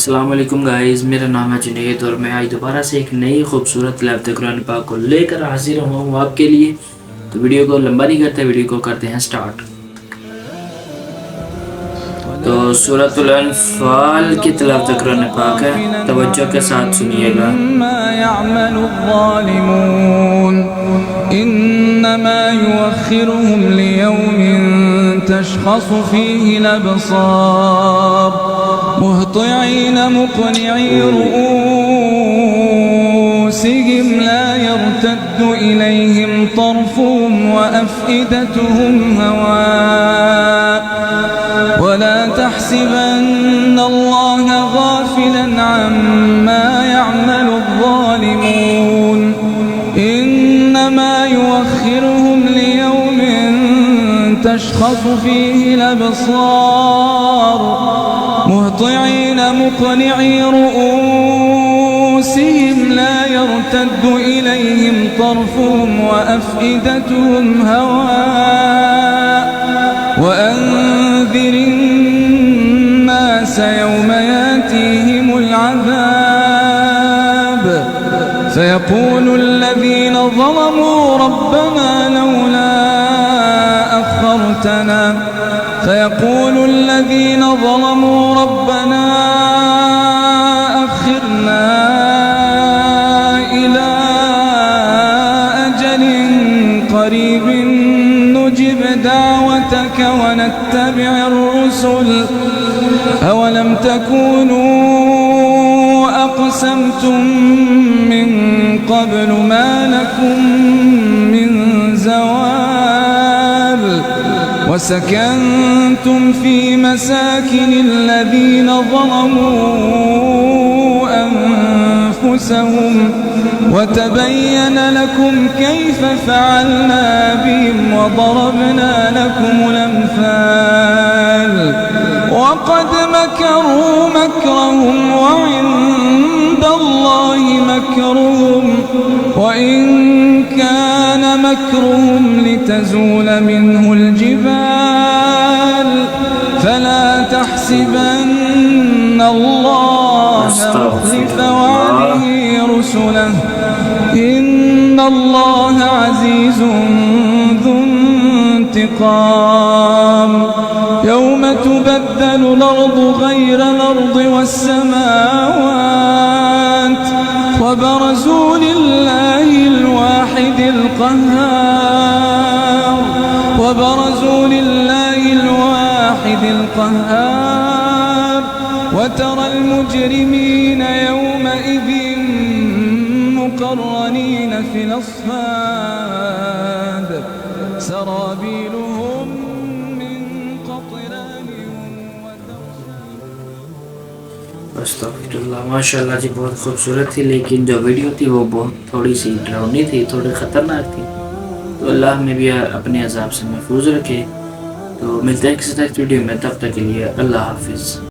अस्सलाम वालेकुम गाइस, मेरा नाम है जुनैद और मैं आज दोबारा से एक नई खूबसूरत तिलावत कुरान पाक को लेकर हाजिर हूँ आपके लिए। तो वीडियो को लंबा नहीं करते, वीडियो को करते हैं स्टार्ट। तो सूरतुल अनफाल की तिलावत कुरान पाक है, तवज्जो के साथ सुनिएगा। इन्नमा युअख्खिरुहुम लियौमिन तशख़सु फ़ीहि अल-अबसार मुहतिईन मुक़निई रुऊसिहिम ला यर्तद्दु इलैहिम तर्फ़ुहुम व अफ़इदतुहुम हवाअ वला तहसिबन्न अल्लाह गाफ़िलन अम्मा यअमलु अज़्ज़ालिमून इन्नमा युअख्खिरुहुम लियौमिन तशख़सु फ़ीहि अल-अबसार मुहतिईन मुक़निई रुऊसिहिम ला यर्तद्दु इलैहिम तर्फ़ुहुम व अफ़इदतुहुम हवाअ वअन्ज़िरि الناس يوم يأتيهم العذاب فيقول الذين ظلموا ربنا أخرنا إلى أجل قريب نجب دعوتك ونتبع الرسل أولم تكونوا أقسمتم من قبل ما لكم من زوال وسكنتم في مساكن الذين ظلموا أنفسهم وتبين لكم كيف فعلنا بهم وضربنا لكم الأمثال وقد مكروا مكرهم وعند الله مكرهم وإن كان مكرهم لتزول منه الجبال فلا تحسبن الله مخلف وعده رسله إن الله عزيز ذو انتقام يوم تبدل الأرض غير الأرض والسماوات وبرزوا لله الواحد القهار وترى المجرمين يومئذ مقرنين في الأصفاد سرابيلهم من قطران अस्तगफिरुल्लाह। माशाल्लाह जी, बहुत खूबसूरत थी, लेकिन जो वीडियो थी वो बहुत थोड़ी सी डरावनी थी, थोड़ी ख़तरनाक थी। तो अल्लाह हमें भी अपने अज़ाब से महफूज रखे। तो मिलते हैं किसी नेक्स्ट वीडियो में, तब तक के लिए अल्लाह हाफिज़।